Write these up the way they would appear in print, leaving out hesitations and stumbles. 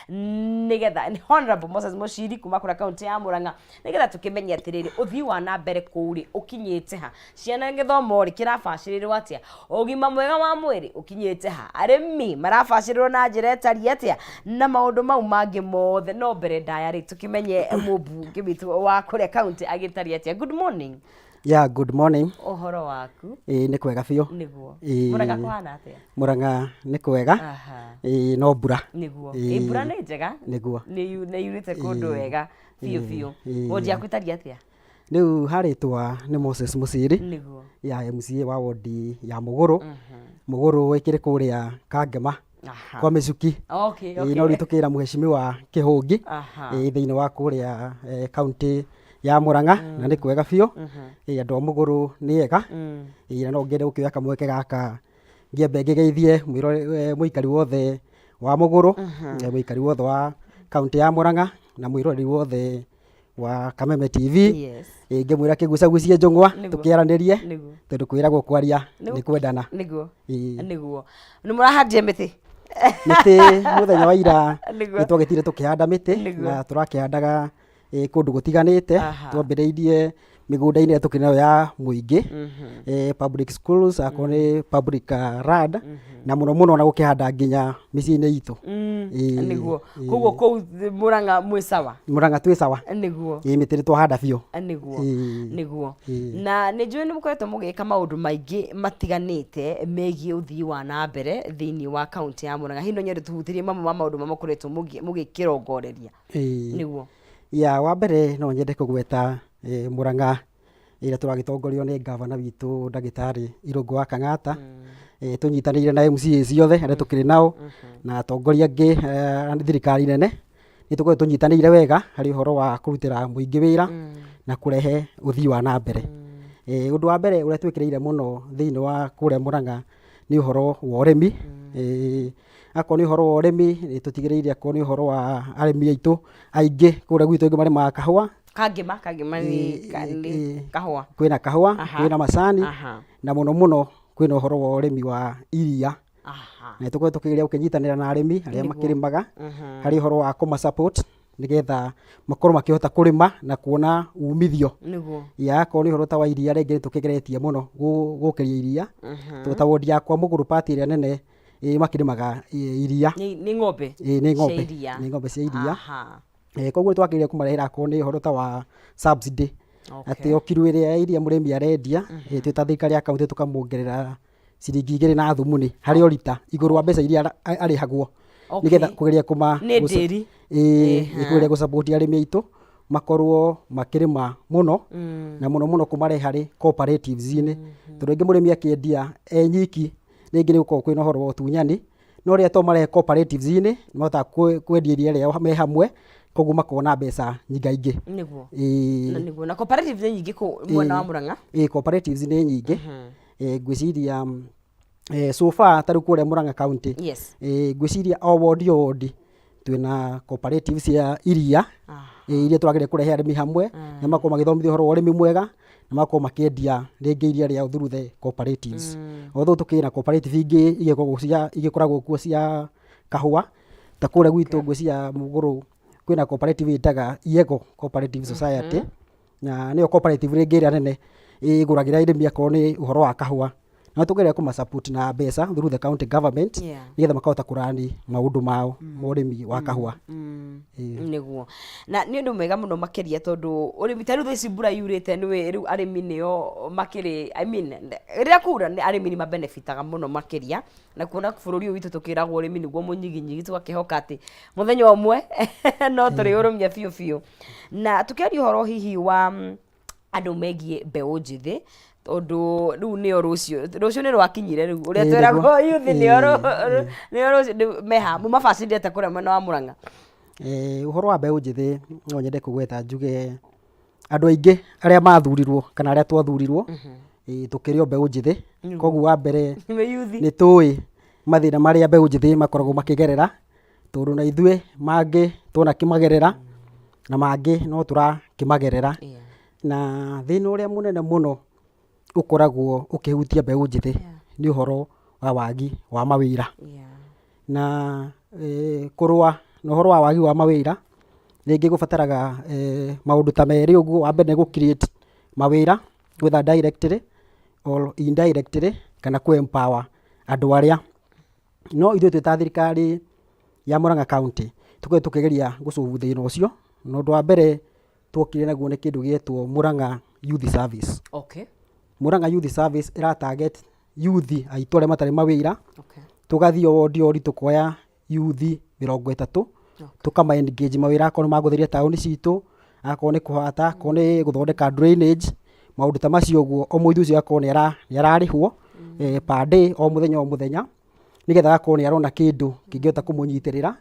nigetha Honorable Moses Muchiri kuma kura county ya Murang'a nigetha tukimenye atiriri uthii wa na mbere kuri ukinyite ha ciana githomo ri kirabacĩrĩrwo atia ũgima mwega wa mwĩrĩ ukinyite ha arĩmi marabacĩrĩrwo na njĩra ĩtariĩ atia na maũndũ mau mangĩ mothe no mbere ndaya ri tukimenye mũmbunge witũ wa kũrĩa county agĩtariĩ atia. Good morning. Yeah, good morning. Uhoro waku? Nĩ kwega biũ. Niguo. Murang'a kũhana atia? Murang'a nĩ kwega. Aha. No mbura. Niguo. Mbura nĩ njega? Niguo. Nĩ yurĩte kũndũ wega biũ. Wondi yaku ĩtariĩ atia? Rĩu harĩtwa nĩ Moses Muchiri. Niguo. Ya MCA wa wondi ya Mũgũrũ. Mũgũrũ ĩkĩrĩ kũrĩa Kangema. Kwa Mĩcuki. Okay. No rĩtũkĩra Mheshimiwa Kĩhũngi. Thĩinĩ wa kũrĩa county ya Murang'a na nĩ kwega biũ. Andũ a Mũgũrũ nĩ ega. Na no ngende gũkĩoya kamweke gaka ngĩambe ngĩgeithie mũikari wothe wa Mũgũrũ, mũikari wothe wa county ya Murang'a na mũiroreri wothe wa Kameme TV. Ngĩmwĩra kĩgucagucie njũng'wa tũkĩaranĩrie tondũ kwĩragwo kwaria nĩ kwendana. Niguo. Nĩ mũrahandire mĩtĩ? Mĩtĩ mũthenya wa ira nĩ twagĩtire tũkĩhanda mĩtĩ na tũrakĩhandaga kũndũ gũtiganĩte. Twambĩrĩirie mĩgũnda-inĩ tũkĩrĩ nayo ya mũingĩ, public schools, akorwo nĩ public land, na mũno mũno na gũkĩhanda nginya mĩciĩ-inĩ itũ. Niguo. Koguo kũu Murang'a mwĩ sawa? Murang'a twĩ sawa. Niguo. Mĩtĩ nĩ twahanda biũ. Niguo. Na nĩ njũĩ nĩ mũkoretwo mũgĩka maũndũ maingĩ matiganĩte megiĩ ũthii wa na mbere thĩinĩ wa kaunti ya Murang'a. Hihi no nyende tũhutĩrie mamwe ma maũndũ marĩa mũkoretwo mũgĩkĩrongoreria. Niguo. Wa mbere no nyende kũgweta Murang'a ĩrĩa tũragĩtongorio nĩ gavana witũ Ndagĩtarĩ Irũngũ wa Kang'ata. Tũnyitanĩire na MCA ciothe arĩa tũkĩrĩ nao na atongoria angĩ thirikari nene. Nĩ tũkorwo tũnyitanĩire wega harĩ ũhoro wa kũrutĩra mũingĩ wĩra na kũrehe ũthii wa na mbere. Ũndũ wa mbere ũrĩa twĩkĩrĩire mũno thĩinĩ wa kũrĩa Murang'a nĩ ũhoro wa ũrĩmi. Akorwo nĩ ũhoro wa ũrĩmi nĩ tũtigĩrĩire akorwo nĩ ũhoro wa arĩmi aitũ aingĩ kũrĩa gwitũ aingĩ marĩmaga kahũa. Kangema nĩ kahũa. Kwĩna kahũa, kwĩna macani na mũno mũno kwĩna ũhoro wa ũrĩmi wa iria. Na tũkorwo tũkĩgeria gũkĩnyitanĩra na arĩmi arĩa makĩrĩmaga harĩ ũhoro wa kũma-support nĩgetha makorwo makĩhota kũrĩma na kuona umithio. Akorwo nĩ ũhoro ta wa iria rĩngĩ tũkĩgeretie mũno gũkĩria iria. Ta wondi yakwa Mũgũrũ part ĩrĩa nene makĩrĩmaga iria. Nĩ ng'ombe? Nĩ ng'ombe cia iria. Koguo twakĩrĩire kũmarehera akorwo nĩ ũhoro ta wa subsidy. Atĩ o kiro ĩrĩa ya iria mũrĩmi arendia twĩ ta thirikari ya kaunti tũkamwongerera ciringi 2 na thumuni harĩ o rita igũrũ wa mbeca iria arĩhagwo nĩgetha kũgeria kũgeria gũsupport arĩmi aitũ makorwo makĩrĩma mũno na mũno mũno kũmarehe harĩ cooperatives-inĩ. Tondũ rĩngĩ mũrĩmi akĩendia nyiki rĩngĩ nĩ gũkorwo kwĩna ũhoro wa ũtunyani, no rĩrĩa tũmarehe cooperatives-inĩ mahotaga kwendia iria rĩao me hamwe, koguo makona mbeca nyingaingĩ. Niguo. Na cooperatives nĩ nyingĩ mwena wa Murang'a? Cooperatives nĩ nyingĩ. Ngwĩciria so far tarĩu kũrĩa Murang'a county ngwĩciria o wondi twĩna cooperatives cia iria iria tũrageria kũrehe arĩmi hamwe na makorwo magĩthomithio ũhoro wa ũrĩmi mwega na makorwo makĩendia rĩngĩ iria rĩao through the cooperatives. Although tũkĩrĩ na cooperative ingĩ igĩkoragwo kuo cia kahũa ta kũrĩa gwitũ ngwĩciria Mũgũrũ kwĩna cooperative ĩtaga Yego Cooperative Society, na nĩyo cooperative rĩngĩ ĩrĩa nene ĩgũragĩra arĩmi akorwo nĩ ũhoro wa kahũa. Na tũgeria kũma-support na mbeca through the county government nĩgetha makahota kũrani maũndũ mao ma ũrĩmi wa kahũa. Nĩguo. Na nĩ ũndũ mwega mũno makĩria tondũ ũrĩmi ta rĩu thaa ici mbura yurĩte nĩwe rĩu arĩmi nĩo makĩrĩ rĩrĩa kura arĩmi nĩ mabenefitaga mũno makĩria na kuona bũrũri ũyũ witũ tũkĩragwo ũrĩmi nĩguo mũnyiginyigi tũgakĩhoka atĩ mũthenya ũmwe no tũrĩũrũmia biũ biũ. Na tũkĩaria ũhoro hihi wa andũ megiĩ mbeũ njĩthĩ tondũ rĩu nĩo rũciũ nĩ rwakinyire rĩu ũrĩa twĩragwo youth nĩo rũciũ meha mũmabacĩrĩte kũrĩa mwena wa Murang'a. Ũhoro wa mbeũ njĩthĩ no nyende kũgweta njuge andũ aingĩ arĩa mathurirwo kana arĩa twathurirwo tũkĩrĩ o mbeũ njĩthĩ. Koguo wa mbere nĩ tũĩ mathĩna marĩa mbeũ njĩthĩ makoragwo makĩgerera tondũ na ithuĩ mangĩ tũnakĩmagerera na mangĩ no tũrakĩmagerera. Na thĩna ũrĩa mũnene mũno ũkoragwo ũkĩhutia mbeũ njĩthĩ nĩ ũhoro wa wagi wa mawĩra. Na kũrũa no horo wa wagi wa mawira ringi gubataraga maundu ta meri uguo. Wa mbere ni gu create mawira whether directly or indirectly kana ku empower andu aria. No ithuĩ twĩ ta thirikari ya Murang'a County tukoretwo tukigeria gusolve thĩna ũcio, na ũndũ wa mbere twokire naguo nĩ kĩndũ gĩetwo Murang'a Youth Service. Okay. Murang'a Youth Service ĩra target youth aitũ arĩa matarĩ mawĩra. Okay. Tugathiĩ wodi wodi tukoya youth 30 tukama engage mawĩra akorwo nĩ magũtheria taũni citũ, akorwo nĩ kũhata, akorwo nĩ gũthondeka drainage, maũndũ ta macio ũguo. O mũithĩ ũcio akorwo nĩ ararĩhwo per day o mũthenya nigetha akorwo nĩ arona kĩndũ kĩngĩhota kũmũnyitĩrĩra,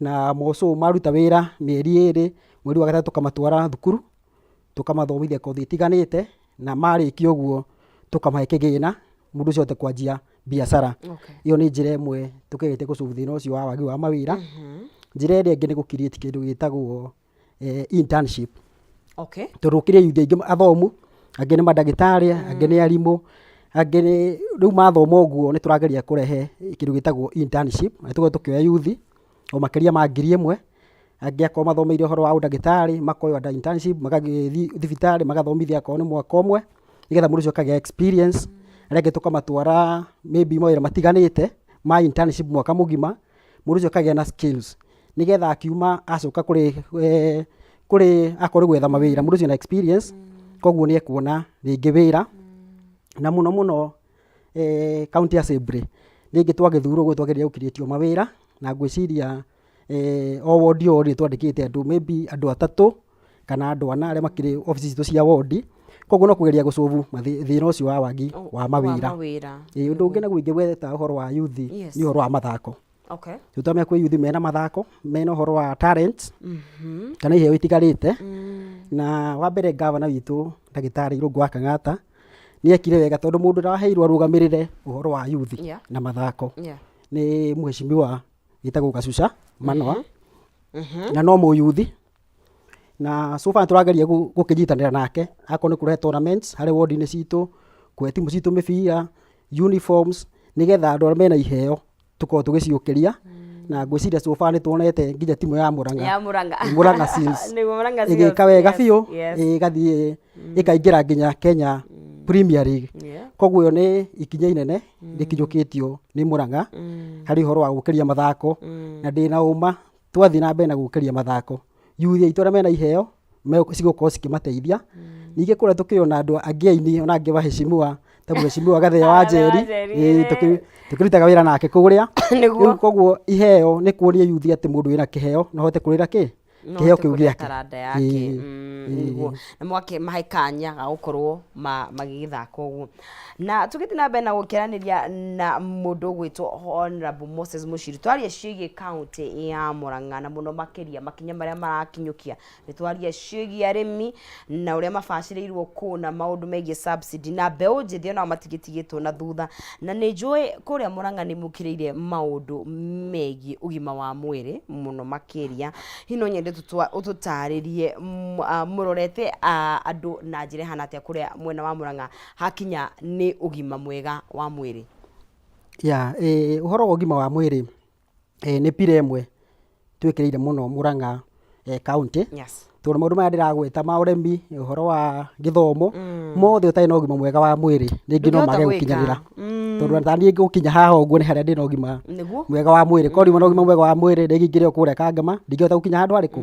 na moco maruta wĩra mĩeri 2, mweri wa gatatũ tukamatwara thukuru tukamathomithia kothi itiganĩte, na marĩkia ũguo tukamahe kĩgĩna mũndũ ũcio ahote kwanjia biacara. Iyo nĩ njĩra ĩmwe tũkĩgete gũsolve thĩna ũcio wa wagi wa mawĩra. Njĩra ĩrĩa ĩngĩ nĩ gu create kĩndũ gĩtagwo internship. Okay. Tondũ kĩrĩa youth aingĩ athomu, angĩ nĩ mandagĩtarĩ, angĩ nĩ arimũ, angĩ nĩ rĩu mathoma ũguo nĩ tũrageria kũrehe kĩndũ gĩtagwo internship, na tũkorwo tũkĩoya youth o makĩria ma 1000, angĩ akorwo mathomeire ũhoro wa ũndagĩtarĩ makoywo under internship, magathiĩ thibitarĩ magathomithia akorwo nĩ mwaka ũmwe nigetha mũndũ ũcio akagĩa experience. Arĩa angĩ tukamatwara maybe mawĩra matiganĩte ma internship mwaka mũgima, mũndũ ũcio akagĩa na skills nigetha akiuma acoka kũrĩ akorwo gwetha mawĩra, mũndũ ũcio na experience, koguo nĩ ekuona rĩngĩ wĩra. Na mũno county assembly rĩngĩ twagĩthurwo ũguo twageria gũkirĩtio mawĩra, na ngwĩciria o wodi o wodi twandĩkĩte andũ maybe andũ 3 kana andũ 4 arĩa makĩrĩ ofici citũ cia wodi, koguo no kũgeria gũsolve thĩna ũcio wa wagi wa mawĩra. Ũndũ ũngĩ naguo ingĩgweta ũhoro wa youth nĩ ũhoro wa mathako. Okay. Tutamenya kwĩ youth mena mathako, mena ũhoro wa talent kana iheo itigarĩte. Na wa mbere governor witũ ndagĩtarĩ Irũngũ wa Kang'ata nĩ ekire wega tondũ mũndũ ũraheirwo arũgamĩrĩre ũhoro wa youth na mathako nĩ mheshimiwa wĩtagwo Gacuca Manoa, na no mũyuthi, na so far tũrageria gũkĩnyitanĩra nake akorwo nĩ kũrehe tournaments harĩ wodi-inĩ citũ, kũhe timu citũ mĩbira, uniforms, nigetha andũ arĩa mena iheo tukorwo tũgĩciũkĩria. Na ngwĩciria so far nĩ tuonete nginya timu ya Murang'a Seals ĩgĩka wega biũ, ĩgathiĩ ĩkaingĩra nginya Kenya Premier League. Koguo nĩ ikinya inene rĩkinyũkĩtio nĩ Murang'a harĩ ũhoro wa gũkĩria mathako, na ndĩna ũma twathiĩ na mbere na gũkĩria mathako, youth aitũ arĩa mena iheo cigũkorwo cikĩmateithia. Ningĩ kũrĩa tũkĩona andũ angĩ aini ona angĩ waheshimiwa ta mheshimiwa Gathĩa wa Njeri tukirutaga wĩra nake kũrĩa. Rĩu koguo iheo nĩ kuonia youth atĩ mũndũ wĩna kĩheo no ahote kũrĩra kĩheo kĩu gĩake na mwake mahe kanya ga gũkorwo magĩgĩthaka ũguo. Na tũgĩthiĩ na mbere na gũkĩranĩria na mũndũ ũgwĩtwo Honorable Moses Muchiri, twaria ciĩgiĩ kaunti ya Murang'a na mũno makĩria makinya marĩa marakinyũkia, nĩ twaria ciĩgiĩ arĩmi na ũrĩa mabacĩrĩirwo kũna maũndũ megiĩ subsidy na mbeũ njĩthĩ ona matigĩtigĩtwo na thutha. Na nĩ njũĩ kũrĩa Murang'a nĩ mũkĩrĩire maũndũ megiĩ ũgima wa mwĩrĩ mũno makĩria. Hino nyende ũtũtarĩrie mũrorete andũ na njĩra hana atĩa kũrĩa mwena wa Murang'a hakinya nĩ ũgima mwega wa mwĩrĩ. Ũhoro wa ũgima wa mwĩrĩ nĩ pira ĩmwe twĩkĩrĩire mũno Murang'a county. Tondũ maũndũ maya ndĩragweta ma ũrĩmi, ũhoro wa gĩthomo, mothe ũtarĩ na ũgima mwega wa mwĩrĩ rĩngĩ no mage gũkinyanĩra. Tondũ niĩ gũkinya haha ũguo nĩ harĩa ndĩna ũgima mwega wa mwĩrĩ. Korwo na ũgima mwega wa mwĩrĩ rĩngĩ ingĩrĩ kũrĩa Kangama ndingĩhota gũkinya handũ harĩkũ.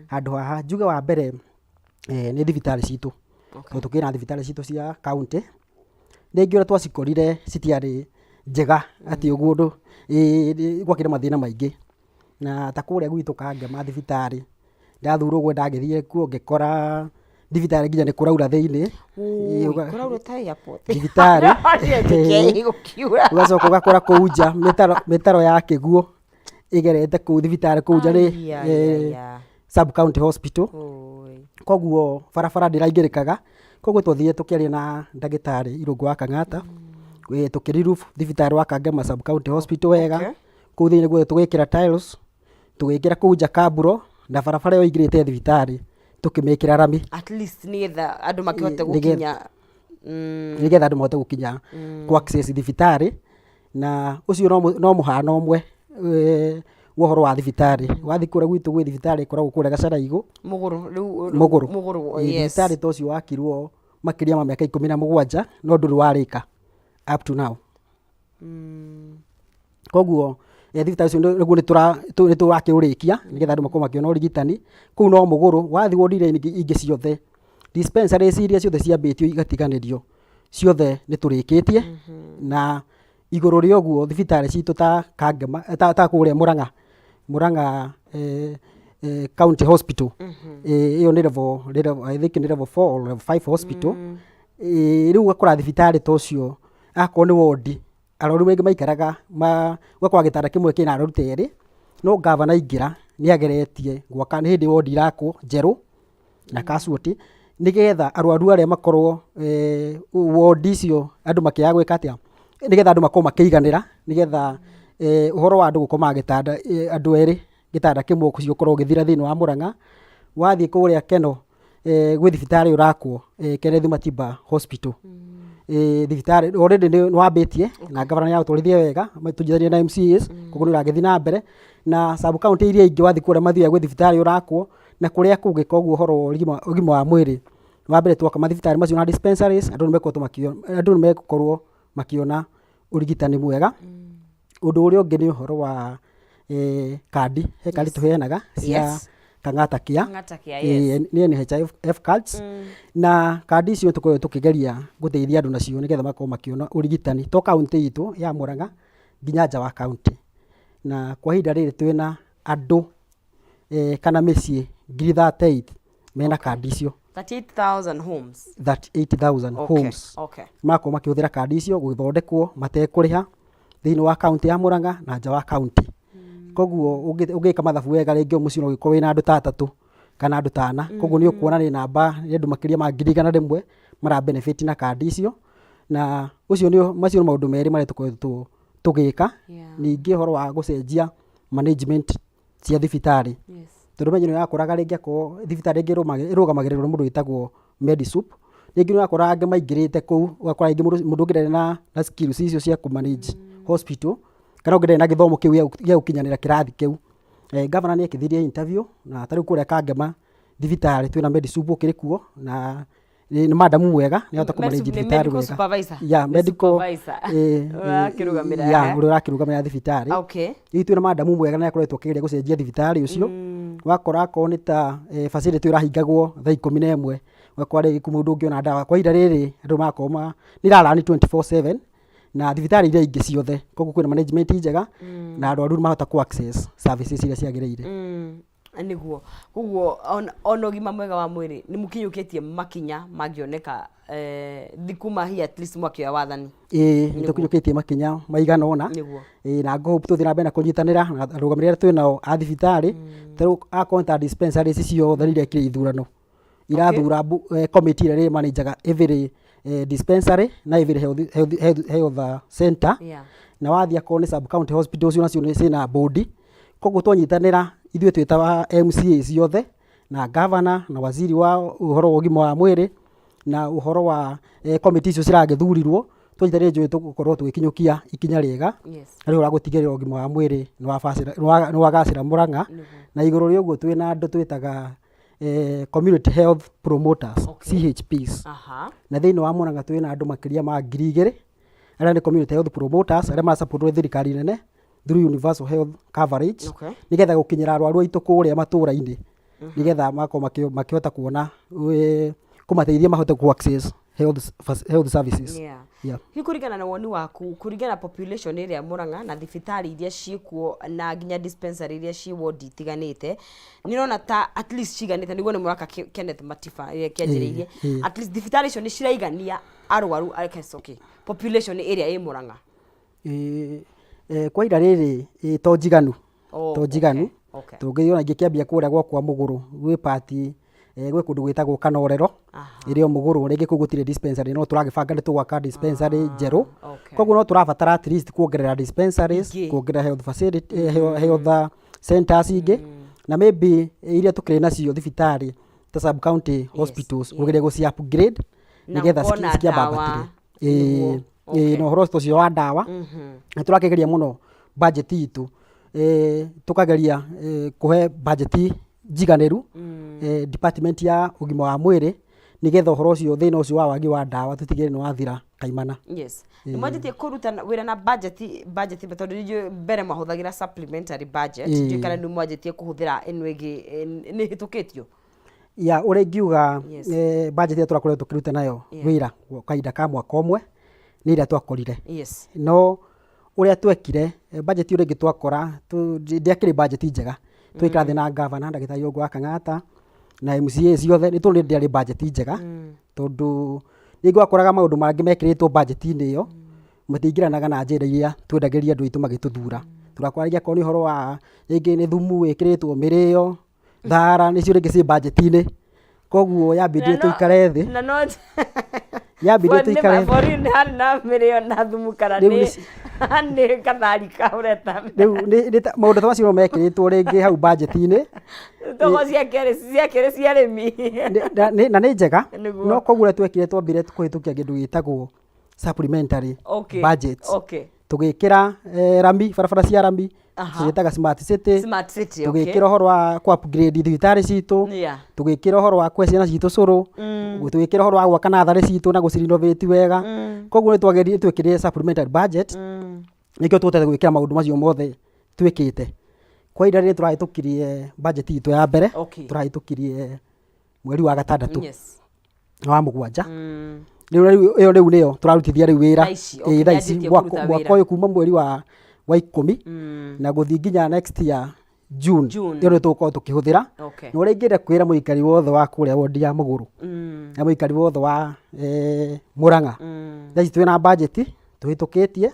Handũ haha njuge wa mbere nĩ thibitarĩ citũ. Tondũ tũkĩna thibitarĩ citũ cia county rĩngĩ ũrĩa twacikorire citiarĩ njega atĩ ũguo ũndũ gwakĩrĩ mathĩna maingĩ. Na ta kũrĩa gwitũ Kangama thibitarĩ ndathurwo ũguo ndagĩthire kuo ngĩkora thibitarĩ nginya nĩ kũraura thĩinĩ. Thibitarĩ ũgacoka ũgakora kũu nja mĩtaro ya kĩguo ĩgerete kũu thibitarĩ kũu nja nĩ sub county hospital. Koguo barabara ndĩraingĩrĩkaga, koguo twathiire tũkĩaria na ndagĩtarĩ Irũngũ wa Kang'ata tũkĩriroof thibitarĩ wa Kangama sub county hospital wega. Kũu thĩinĩ guothe tũgĩkĩra tiles, tũgĩkĩra kũu nja kaburo, na barabara ĩyo ingĩrĩte thibitarĩ tũkĩmĩkĩra rami at least nĩgetha andũ makĩhote gũkinya nĩgetha andũ mahote gũkinya ku access thibitarĩ. Na ũcio no mũhano ũmwe wa horo wa thibitari wathi kura gwitu gwi thibitari koragwo kura Gacaraigu Muguru yes thibitari tocio wakirwo makiria ma miaka 17 no nduri warika up to now koguo thibitari cio niguo ni turakiurikia nigetha andu makorwo makiona urigitani kuu no Muguru wathi wodire ingi ciothe dispensaries iria ciothe ciambitio igatiganirio ciothe ni turikitie na iguru ria uguo thibitari citu ta Kangema ta kuria Murang'a county hospital iyo ni level I think ni level 4 or level 5 hospital riu gakora thibitari tocio akwo ni wodi aroru wengi maikaraga gwakwa gitanda kimwe kina aroru teri no governor ingira ni ageretie gwaka ni hindi wodi irakwo njeru na casualty nigetha arwaru aria makorwo wodi cio andu makiaga gwika atia nigetha andu makorwo makiiganira nigetha uhoro wa andu gukoma gitanda andu eri gitanda kimwe kucio korwo githira thini wa Murang'a wathie kuria Keno gwi thibitari urakwo Kenneth Matiba hospital thibitari already ni wambitie na governor ya utwarithia wega matujithania na MCAs koguo ni uragithi na mbere na sub county iria ingi wathi kuria mathia gwi thibitari urakwo na kuria kuge koguo horo ugima wa mwiri wa mbere twaka mathibitari macio na dispensaries andu nimekorwo makiona urigitani mwega undu uria ungi ni uhoro wa kadi he kadi tuheanaga cia Kang'ata Care ni NHIF cards na kadi icio tukoyo tukigeria guteithia andu nacio nigetha makorwo makiona urigitani to county itu ya Murang'a nginya nja wa county na kwa hinda riri twina andu kana micii 38 mena kadi icio 38,000 homes mako makihuthira kadi icio guthondekwo matekuriha thiini wa county ya Murang'a na nja wa county koguo ugika mathabu wega ringi mucio no gikorwo ina andu 3 kana andu 5 koguo ni ukuona ni namba ni andu makiria ma 100,000 mara benefit na kadi icio na ucio ni macio maundu meri mari tukoyo tugika ningi horo wa gucenjia management cia thibitari tondu menyo yakuraga ringi ako thibitari ingi irugamagirirwo mundu witagwo Medisup ringi yakuraga angi maingirite kuu ugakora ingi mundu ngire na skills icio cia ku manage hospital kana ngire na githomo kiu gia ukinyanira kirathi kiu governor ni ekithirie interview na tari kuria Kangema thibitari twina Medisup ukirikuo na ni madam mwega ni hota kumanage thibitari wega medical urakirugamira thibitari itu na madam mwega na yakoretwo kigeria gucenjia thibitari ucio wakora ko ni ta facility urahingagwo thaa 11 wakora mundu ungiona ndawa kwa ida riri andu makoma ni rarani 24/7 na thibitari iria ingi ciothe koguo kwina management njega na arwaru mahota ku access services iria ciagiriire niguo koguo ono gima mwega wa mwiri ni mukinyukitie makinya magioneka thikuma hi at least mwakioya wathani ni tukinyukitie makinya maigana ona na go tuthira mbere na kunyitanira na rugamirira twinao a thibitari taru a contact dispensaries cio tharire kire ithurano irathura committee ire manager every dispensary na every health center na wathia ko ni sub county hospitals cio nacio ni cina board koguo twanyitanira ithuĩ twita wa MCAs yothe na governor na waziri wa uhoro wa ugima wa mwiri na uhoro wa committee icio ciragithurirwo twanyitanire njui tugukorwo tugikinyukia ikinya riega ari uragutigirira ugima wa mwiri ni wagacira Murang'a na iguru ria uguo twina andu twitaga community health promoters CHPs na thiini wa Murang'a twina andu makiria ma 2,000 aria ni community health promoters aria ma support thirikari nene through universal health coverage nigetha gukinyira arwaru aitu kuria matura-ini nigetha mako makihota kuona kumateithia mahote ku access health services hikurigana na woni waku kurigana population area Murang'a na thibitari iria ciikuo na nginya dispensary iria ci ward itiganite nirona ta at least ciganite niguo ni muraka Kenneth Matiba iria kianjiriirie at least thibitari icio ni ciraigania arwaru population area i Murang'a kwa ira riri to njiganu tungiona ngikiambia kuria gwakwa Muguru gwi party gwi kundu gwitagwo Kanorero irio Muguru ringi kugutire dispensary no turagibanga ni tugwaka dispensary njeru koguo no turabatara at least kuongerera dispensaries kuongerera health facility health centers ingi na maybe iria tukire nacio thibitari ta sub county hospitals ugeria guci upgrade nigetha sikiambabatire no horo cio wa dawa na turakigeria muno budget itu tukageria kuhe budget njiganĩru department ya ũgima wa mwĩrĩ nigetha ũhoro ũcio thĩna ũcio wa wagi wa ndawa tũtigĩrĩre nĩ wathira kaimana. Yes. Nĩ mwanjĩtie kũruta wĩra na budget tondũ nĩ mbere mahũthagĩra supplementary budget ndio kana nĩ mwanjĩtie kũhũthĩra ĩno ĩngĩ nĩ hĩtũkĩtio. Ya ũrĩa ingiuga budget ĩrĩa tũrakoretwo tũkĩruta nayo wĩra kahinda ka mwaka ũmwe nĩ ĩrĩa twakorire. Yes. No ũrĩa twekire budget ũrĩa ĩngĩ twakora ndĩakĩrĩ budget njega. Twĩkĩra thĩ na governor ndagĩtarĩ Ongũ wa Kang'ata na MCA ciothe nĩ tũrĩ ndĩarĩ budget njega tondũ ningĩ wakoraga maũndũ mangĩ mekĩrĩtwo budget-inĩ ĩyo matingĩranaga na njĩra iria twendagĩria andũ aitũ magĩtũthura. Tũrakwaragia korwo nĩ ũhoro wa rĩngĩ nĩ thumu wĩkĩrĩtwo mĩrĩo thara nĩcio rĩngĩ ciĩ budget-inĩ koguo yambindire tũikare thĩ na no yambindire tũikare thĩ na mĩrĩo na thumu kana nĩ katharika ũreta rĩu maũndũ ta macio mekĩrĩtwo rĩngĩ hau budget-inĩ togo ciakĩrĩ cia arĩmi na nĩ njega no koguo ũrĩa twekire twambire kũhĩtũkia kĩndũ gĩtagwo supplementary budget tũgĩkĩra rami barabara cia rami cigĩtaga smart city tũgĩkĩra ũhoro wa upgrade thibitarĩ citũ tũgĩkĩra ũhoro wa kũhe ciana citũ cũrũ tũgĩkĩra ũhoro wa gwaka natharĩ citũ na gũcirenovate wega koguo nĩ twageria twĩkĩrire supplementary budget nĩkĩo tũhotete gwĩkĩra maũndũ macio mothe twĩkĩte. Kwa ihinda rĩrĩ tũrahĩtũkirie budget itũ ya mbere tũrahĩtũkirie mweri wa gatandatũ wa mũgwanja rĩu nĩyo tũrarutithia rĩu wĩra thaa ici mwaka ũyũ kuma mweri wa 10 na gũthiĩ nginya next year June ĩyo nĩ tũgũkorwo tũkĩhũthĩra na ũrĩa ingĩenda kwĩra mũikari wothe wa kũrĩa wondi ya Mũgũrũ na mũikari wothe wa Mũrang'a thaa ici twĩna budget tũhĩtũkĩtie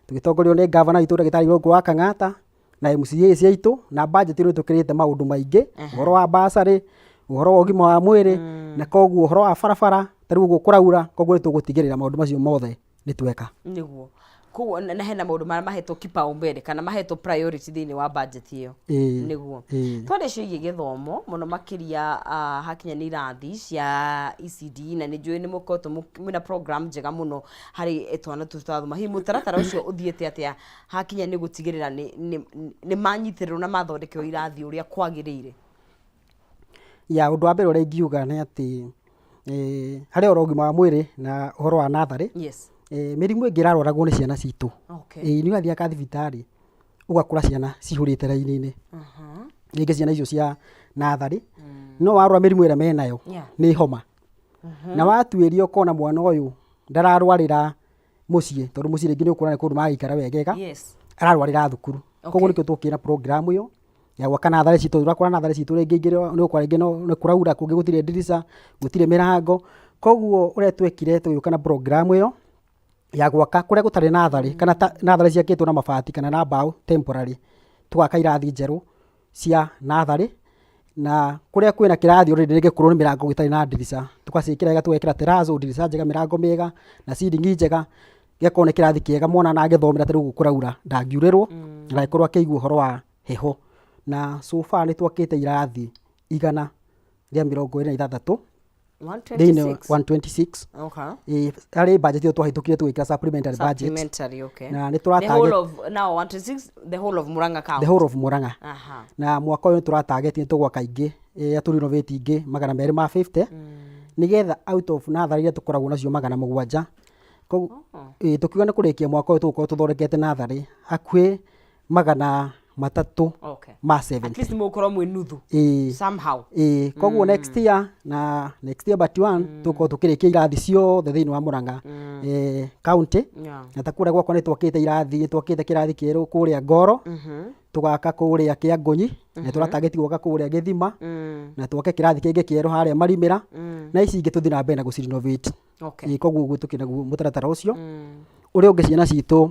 tũgĩtongorio nĩ governor witũ ndagĩtarĩ Ongũ wa Kang'ata na MCA ciaitũ na budget ĩrĩa tũkĩrĩte maũndũ maingĩ ũhoro wa basarĩ ũhoro wa ũgima wa mwĩrĩ na koguo ũhoro wa barabara tarĩu ũguo kũraura koguo nĩ tũgũtigĩrĩra maũndũ macio mothe nĩ tweka. Nĩguo koguo na hena maũndũ marĩa mahetwo kipaumbele kana mahetwo priority thĩinĩ wa budget ĩyo nĩguo twarĩcio igĩ gĩthomo mũno makĩria hakinya nĩ irathi cia ECD na nĩ njũĩ nĩ mũkoretwo mwĩna program njega mũno harĩ twana tũtathoma hihi mũtaratara ũcio ũthiĩte atĩa hakinya nĩ gũtigĩrĩra nĩ manyitĩrĩrwo na mathondekerwo irathi ũrĩa kwagĩrĩire. Ya ũndũ wa mbere ũrĩa ingiuga nĩ atĩ harĩ ũhoro ũgima wa mwĩrĩ na ũhoro wa natharĩ mĩrimũ ĩngĩ ĩrarwaragwo nĩ ciana citũ nĩ ũgathiaga thibitarĩ ũgakora ciana cihũrĩte raini-inĩ rĩngĩ ciana icio cia natharĩ no warora mĩrimũ ĩrĩa menayo nĩ homa na watuĩria ũkona mwana ũyũ ndararwarĩra mũciĩ tondũ mũciĩ rĩngĩ nĩ ũkuona nĩ kũndũ magĩikara wegega ararwarĩra thukuru koguo nĩkĩo tũkĩna program ĩyo ya gwaka natharĩ citũ tũrakora natharĩ citũ rĩngĩ nĩ ũkora rĩngĩ nĩ kũraura kũngĩ gũtirĩ ndirica gũtirĩ mĩrango koguo ũrĩa twekire tũgĩũka na program ĩyo ya gwaka kũrĩa gũtarĩ natharĩ kana natharĩ ciakĩtwo na mabati kana na mbaũ temporary tũgaka irathi njerũ cia natharĩ na kũrĩa kwĩna kĩrathi already rĩngĩ kũrwo nĩ mĩrango gĩtarĩ na ndirica tũgaciĩkĩra tũgekĩra terrazzo ndirica njega mĩrango mĩega na ceiling njega gĩakorwo nĩ kĩrathi kĩega mwana na agĩthomera tarĩu kũraura ndangiurĩrwo na agĩkorwo akĩigua ũhoro wa heho na so far nĩ twakĩte irathi 126 thĩinĩ 126 harĩ budget ĩyo twahĩtũkire tũgĩkĩra supplementary budget na nĩ the whole of Mũrang'a county the whole of Mũrang'a na mwaka ũyũ nĩ tũratarget nĩ tũgwaka ingĩ tũrenovate ingĩ 250 nĩgetha out of natharĩ iria tũkoragwo nacio 700 tũkiuga nĩ kũrĩkia mwaka ũyũ tũgũkorwo tũthondekete natharĩ hakuhĩ 300 ma 7 at least mũkorwo mwĩ nuthu somehow koguo next year but one tũkorwo tũkĩrĩkia irathi ciothe thĩinĩ wa Mũrang'a county na ta kũrĩa gwakwa nĩ twakĩte irathi twakĩte kĩrathi kĩerũ kũrĩa Ngoro tũgaka kũrĩa Kĩangũnyi na tũratageti gwaka kũrĩa Gĩthima na twake kĩrathi kĩngĩ kĩerũ harĩa Marimĩra na ici ingĩ tũthiĩ na mbere na gũcirenovate koguo ũguo tũkĩnaguo mũtaratara ũcio ũrĩa ũngĩ ciana citũ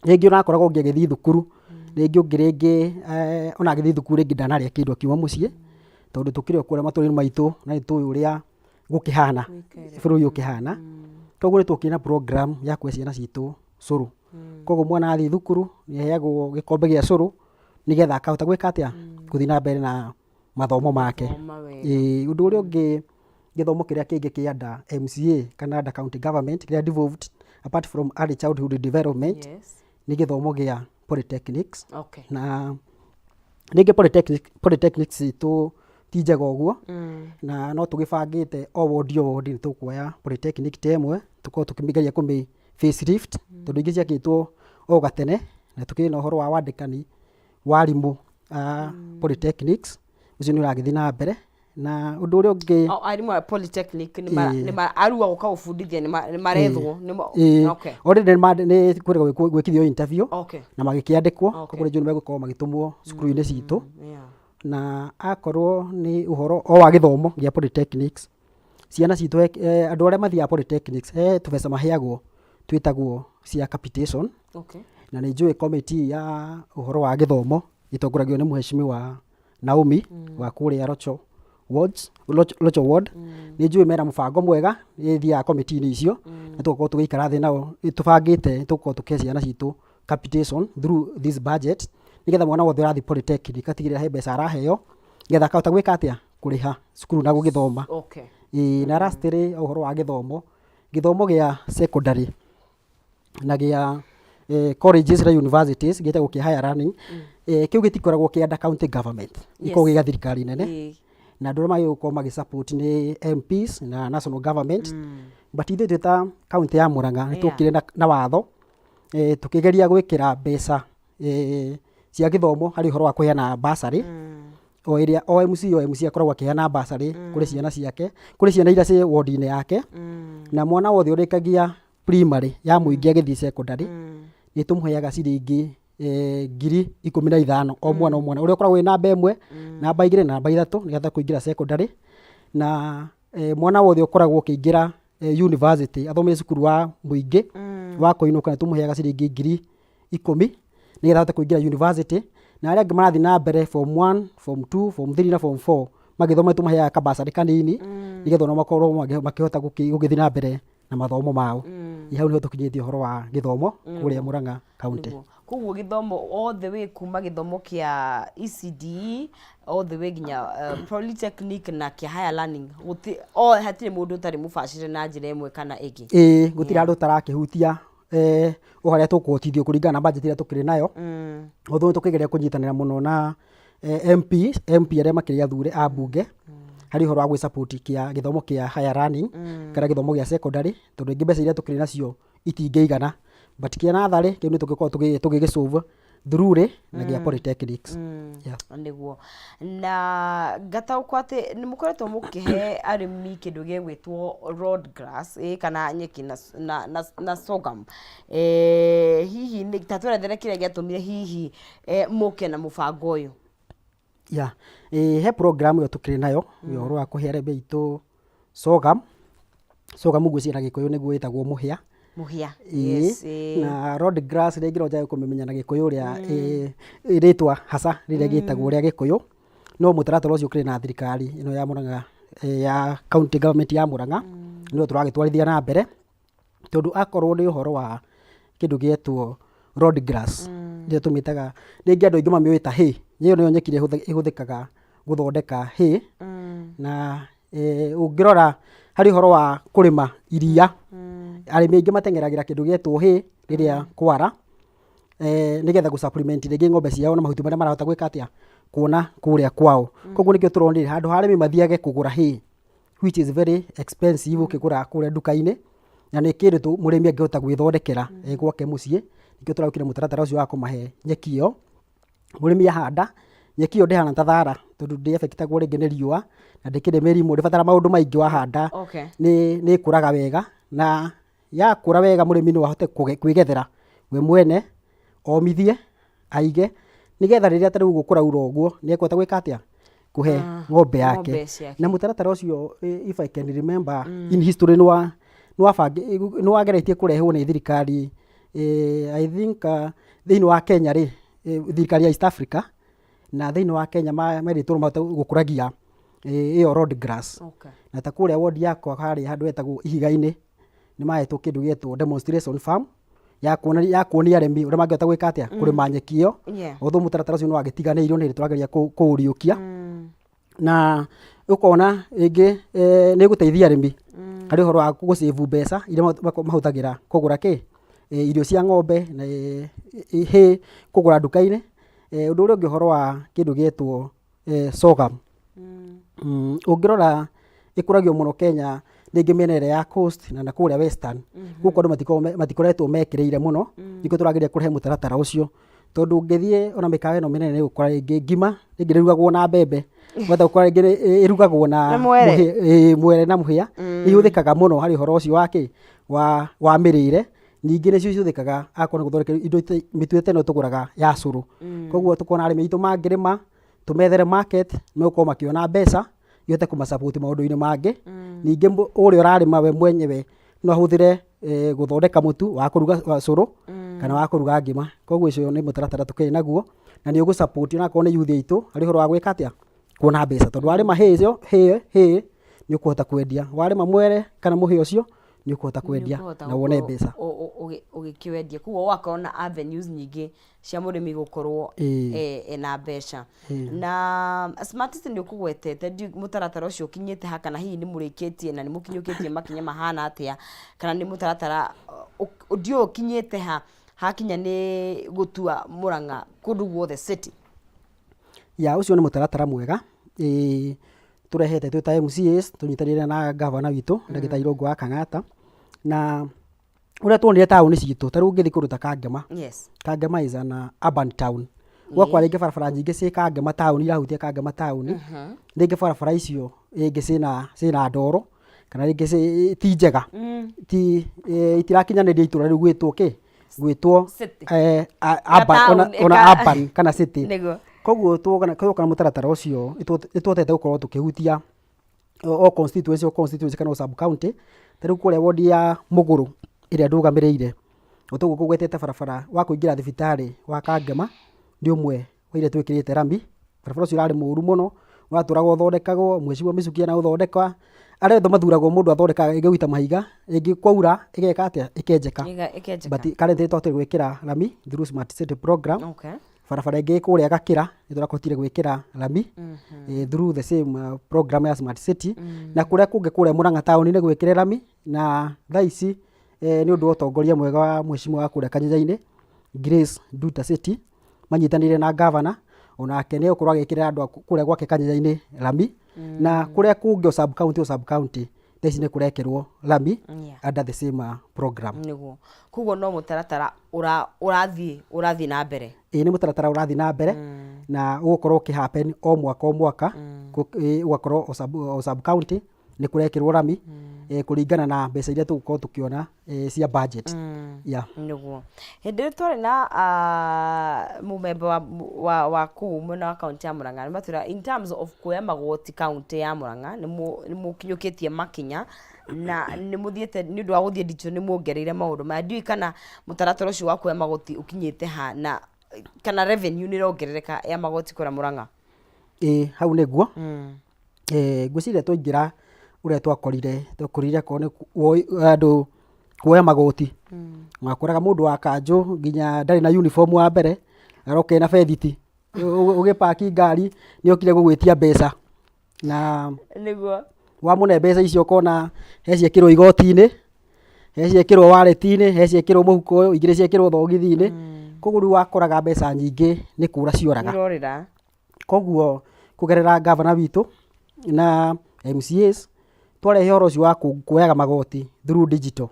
rĩngĩ ũrakoragwo ũngĩgĩthiĩ thukuru rĩngĩ ona agĩthiĩ thukuru rĩngĩ ndanarĩa kĩndũ akiuma mũciĩ tondũ tũkĩrĩ kũrĩa matũũra-inĩ maitũ na nĩ tũĩ ũrĩa gũkĩhana bũrũri ũkĩhana koguo nĩ tũkĩna program ya kũhe ciana citũ cũrũ koguo mwana athiĩ thukuru nĩ aheagwo gĩkombe gĩa cũrũ nĩgetha akahota gwĩka atĩa gũthiĩ na mbere na mathomo make. Ũndũ ũrĩa ũngĩ gĩthomo kĩrĩa kĩngĩ kĩa under MCA kana under county government kĩrĩa devolved apart from early childhood development nĩ gĩthomo gĩa polytechnics. Okay. Na rĩngĩ polytechnics itũ ti njega ũguo, na no tũgĩbangĩte o ward nĩ tũkuoya polytechnic ta ĩmwe tũkorwo tũkĩmĩgeria kũmĩ facelift, tondũ ingĩ ciakĩtwo o gatene, na tũkĩrĩ na ũhoro wa wandĩkani wa arimũ polytechnics, ũcio nĩ ũragĩthiĩ na mbere. Na ũndũ ũrĩa ũngĩ arimũ a polytechnic nĩ arua gũka gũbundithia nĩ marethwo. Already nĩ kwĩrĩgwo gwĩkithio interview na magĩkĩandĩkwo, koguo rĩu nĩ megũkorwo magĩtũmwo cukuru-inĩ citũ. Na akorwo nĩ ũhoro o wa gĩthomo gĩa polytechnics, ciana citũ andũ arĩa mathiaga polytechnics tũbeca maheagwo twĩtagwo cia capitation. Na nĩ njũĩ committee ya ũhoro wa gĩthomo ĩtongoragio nĩ Mheshimiwa Naomi wa kũrĩa Locho Ward. Nĩ njũĩ mena mũbango mwega, nĩ thiaga committee-inĩ icio na tũgakorwo tũgĩikara thĩ nao tũbangĩte tũgakorwo tũkĩhe ciana citũ capitation through this budget, nĩgetha mwana wothe ũrathiĩ polytechnic atigĩrĩra he mbeca araheo, nĩgetha akahota gwĩka atĩa, kũrĩha cukuru na gũgĩthoma. Na lastly ũhoro wa gĩthomo gĩa secondary na gĩa colleges na universities gĩtagwo kĩa higher learning, kĩu gĩtikoragwo kĩ under county government, gĩkoragwo gĩa thirikari nene, na andũ arĩa magĩgũkorwo magĩsupport nĩ MPs na national government. But ithuĩ twĩ ta county ya Murang'a nĩ tũkĩrĩ na watho tũkĩgeria gwĩkĩra mbeca cia gĩthomo harĩ ũhoro wa kũheana bursary, o ĩrĩa o MC akoragwo akĩheana bursary kũrĩ ciana ciake, kũrĩ ciana iria ciĩ ward-inĩ yake. Na mwana wothe ũrĩkagia primary ya mũingĩ agĩthiĩ secondary nĩ tũmũheaga ciringi 15,000 o mwana ũrĩa ũkoragwo wĩ namba 1, namba 2 na namba 3 nĩgetha kũingĩra secondary. Na mwana wothe ũkoragwo ũkĩingĩra university athomere cukuru wa mũingĩ wa kũinũka nĩ tũmũheaga ciringi 10,000 nĩgetha ahote kũingĩra university. Na arĩa angĩ marathiĩ na mbere form 1, form 2, form 3 na form 4 magĩthoma tũmaheaga kabasarĩ kanini nĩgetha ona makorwo makĩhota gũgĩthiĩ na mbere na mathomo mao. Hau nĩho tũkinyĩtie ũhoro wa gĩthomo kũrĩa Murang'a county. Koguo gĩthomo othe wĩ kuma gĩthomo kĩa ECD othe wĩ nginya polytechnic na kĩa higher learning, hatirĩ mũndũ ũtarĩ mũbacĩrĩre na njĩra ĩmwe kana ĩngĩ. Gũtirĩ andũ tarakĩhutia o harĩa tũkũhotithio kũringana na budget ĩrĩa tũkĩrĩ nayo. Although tũkĩgeria kũnyitanĩra mũno na MP arĩa makĩrĩ athure a mbunge harĩ ũhoro wa gwĩsupport kĩa gĩthomo kĩa higher learning kana gĩthomo gĩa secondary, tondũ ingĩ mbeca iria tũkĩrĩ nacio itingĩigana. But kĩa natharĩ kĩu nĩ tũgĩkorwo tũgĩgĩsolve through na gĩa polytechnics. Nĩguo na ngataũkwo atĩ nĩ mũkoretwo mũkĩhe arĩmi kĩndũ gĩgwĩtwo road grass kana nyeki na sorghum. Hihi ta twerethere kĩrĩa gĩatũmire hihi mũke na mũbango ũyũ? He program ĩyo tũkĩrĩ nayo ũhoro wa kũhe arĩmi aitũ sorghum ngwĩciria na Gĩkũyũ nĩguo ĩtagwo mũhĩa. Na road grass rĩngĩ no njage kũmĩmenya na Gĩkũyũ ũrĩa rĩtwa hasa rĩrĩa gĩtagwo rĩa Gĩkũyũ, no mũtaratara ũcio ũkĩrĩ na thirikari ĩno ya Murang'a ya county government ya Murang'a nĩyo tũragĩtwarithia na mbere, tondũ akorwo nĩ ũhoro wa kĩndũ gĩetwo road grass nĩyo tũmĩtaga, rĩngĩ andũ aingĩ mamĩũĩ ta hay. Ĩyo nĩyo nyeki ĩrĩa ĩhũthĩkaga gũthondeka hay. Na ũngĩrora harĩ ũhoro wa kũrĩma iria, arĩmi aingĩ mateng'eragĩra kĩndũ gĩetwo hay rĩrĩa kwara, nĩgetha gũ supplement rĩngĩ ng'ombe ciao na mahuti marĩa marahota gwĩka atĩa, kuona kũrĩa kwao. Koguo nĩkĩo tũronire handũ ha arĩmi mathiage kũgũra hay which is very expensive ũkĩgũra kũrĩa nduka-inĩ, na nĩ kĩndũ mũrĩmi angĩhota gwĩthondekera gwake mũciĩ, nĩkĩo tũraukire mũtaratara ũcio wa kũmahe nyeki ĩyo. Mũrĩmi ahanda nyeki ĩyo ndĩhana ta thara, tondũ ndĩ-affectagwo rĩngĩ nĩ riũa na ndĩkĩrĩ mĩrimũ, ndĩbatara maũndũ maingĩ wahanda. Nĩ ĩkũraga wega, na yakũra wega mũrĩmi no ahote kwĩgethera we mwene, omithie, aige, nĩgetha rĩrĩa ta rĩu ũguo kũraura ũguo nĩ ekũhota gwĩka atĩa, kũhe ng'ombe yake. Na mũtaratara ũcio if I can remember in history nĩ wageretie kũrehwo nĩ thirikari I think thĩinĩ wa Kenya thirikari ya East Africa, na thĩinĩ wa Kenya merĩtwo mahota gũkũragia ĩyo road grass. Na ta kũrĩa ward yakwa harĩa handũ hetagwo Ihiga-inĩ nĩ mahetwo kĩndũ gĩetwo demonstration farm ya kuonia arĩmi ũrĩa mangĩhota gwĩka atĩa, kũrĩma nyeki ĩyo. Although mũtaratara ũcio nĩ wagĩtiganĩirio nĩ tũrageria kũũriũkia, na ũkona rĩngĩ nĩ gũteithia arĩmi harĩ ũhoro wa gũsave mbeca iria mahũthagĩra kũgũra irio cia ng'ombe na hay kũgũra nduka-inĩ. Ũndũ ũrĩa ũngĩ ũhoro wa kĩndũ gĩtwo sorghum. Ũngĩrora ĩkũragio mũno Kenya rĩngĩ mĩena ĩrĩa ya coast na kũrĩa western. Gũkũ andũ matikoretwo mekĩrĩire mũno, nĩkĩo tũrageria kũrehe mũtaratara ũcio, tondũ ũngĩthiĩ ona mĩkawa ĩno mĩnene nĩũgũkora rĩngĩ ngima rĩngĩ ndĩrugagwo na mbembe, ũgahota gũkora rĩngĩ ĩrugagwo na mwere na mũhĩa. Ihũthĩkaga mũno harĩ ũhoro ũcio wa mĩrĩre. Ningĩ nĩcio ihũthĩkaga akorwo nĩ gũthondeka indo mĩtu ĩno tũgũraga ya cũrũ. Koguo tũkona arĩmi aitũ mangĩrĩma tũmethere market megũkorwo makĩona mbeca ihote kũmasupport maũndũ-inĩ mangĩ. Ningĩ ũrĩa ũrarĩma we mwenyewe no ahũthĩre gũthondeka mũtu wa kũruga cũrũ kana wa kũruga ngima. Koguo ũcio nĩ mũtaratara tũkĩrĩ naguo na nĩ ũgũsupport onakorwo nĩ youth aitũ harĩ ũhoro wa gwĩka atĩa, kuona mbeca, tondũ warĩma hay nĩ ũkũhota kwendia, warĩma mwere kana mũhĩa ũcio nĩ ũkũhota kwendia na wone mbeca ũgĩkĩwendia. Koguo ũgakorwo na avenues nyingĩ cia mũrĩmi gũkorwo ena mbeca. Na Smart City nĩ ũkũgwetete mũtaratara ũcio ũkinyĩte ha, kana hihi nĩ mũrĩkĩtie na nĩ mũkinyũkĩtie makinya mahana atĩa, kana nĩ mũtaratara ndio ũkinyĩte ha hakinya nĩ gũtua Mũrang'a kũndũ guothe city? Ũcio nĩ mũtaratara mwega tũrehete twĩ ta MCAs tũnyitanĩire na gavana witũ Ndagĩtarĩ Irũngũ wa Kang'ata. Na ũrĩa tuonire taũni citũ, ta rĩu ũngĩthiĩ kũndũ ta Kangema, Kangema is an urban town. Gwakwa rĩngĩ barabara nyingĩ ciĩ Kangema taũni, irahutia Kangema taũni, rĩngĩ barabara icio rĩngĩ ciĩna ndoro kana rĩngĩ ti njega, itirakinyanĩria itũra rĩu gwĩtwo urban kana city. Koguo twoka na mũtaratara ũcio nĩtũhotete gũkorwo tũkĩhutia o constituency kana sub county. Ta rĩu kũrĩa ward ya Mũgũrũ ĩrĩa ndũgamĩrĩire ũtũgũ kũgwetete barabara wa kũingĩra thibitarĩ wa Kangema nĩ ũmwe wa iria twĩkĩrĩte rami. Barabara ũcio ũrarĩ mũru mũno, watũragwo ũthondekagwo, Mheshimiwa Mĩcuki na ũthondeka arĩa mathuragwo mũndũ athondekaga ĩgĩgũita mahiga, ĩngĩ kwaura ĩgeka atĩa, ĩkenjeka. But currently tũhotete gwĩkĩra rami through Smart City program. Barabara ĩngĩ kũrĩa Gakĩra nĩtũrakotire gwĩkĩra rami through the same program ya Smart City. Na kũrĩa kũngĩ kũrĩa Mũrang'a taũni-inĩ gwĩkĩre rami, na thaa ici nĩ ũndũ wa ũtongoria mwega wa Mheshimiwa wa kũrĩa Kanyanja-inĩ Grace Nduta City manyitanĩire na gavana, onake nĩ ũkorwo agĩkĩrĩra andũ kũrĩa gwake Kanyanja-inĩ rami. Na kũrĩa kũngĩ sub county thaa ici nĩ kũrekĩrwo rami under the same program. Koguo no mũtaratara ũrathiĩ na mbere. Nĩ mũtaratara ũrathiĩ na mbere na ũgũkorwo ũkĩhappen o mwaka ũgakorwo o sub county nĩ kũrekĩrwo rami kũringana na mbeca iria tũgũkorwo tũkĩona cia budget. Nĩguo hĩndĩ ĩrĩa twarĩ na mũmemba wa kũu mwena wa kaunti ya Mũrang'a nĩmatwĩra in terms of kuoya magoti kaunti ya Mũrang'a nĩ mũkinyũkĩtie makinya na nĩ mũthiĩte nĩ ũndũ wa gũthiĩ nditũ nĩ muongereire maũndũ maya. Ndiũĩ kana mũtaratara ũcio wa kuoya magoti ũkinyĩte ha na kana revenue nĩ ĩrongerereka ya magoti kũrĩa Mũrang'a? Hau nĩguo ngwĩciria twaingĩra ũrĩa twakorire andũ kuoya magoti, wakoraga mũndũ wa kanjũ nginya ndarĩ na uniform wa mbere, aroka na bethiti, ũgĩpaki ngari nĩ okire gũgwĩtia mbeca, na nĩguo wamũne mbeca icio ũkona he ciekĩrwo igoti-inĩ, he ciekĩrwo wallet-inĩ, he ciekĩrwo mũhuko, igĩrĩ ciekĩrwo thogithi-inĩ. Koguo rĩu wakoraga mbeca nyingĩ nĩ kũra cioraga. Koguo kũgerera gavana witũ na MCAs twarehe ũhoro ũcio wa kuoyaga magoti through digital.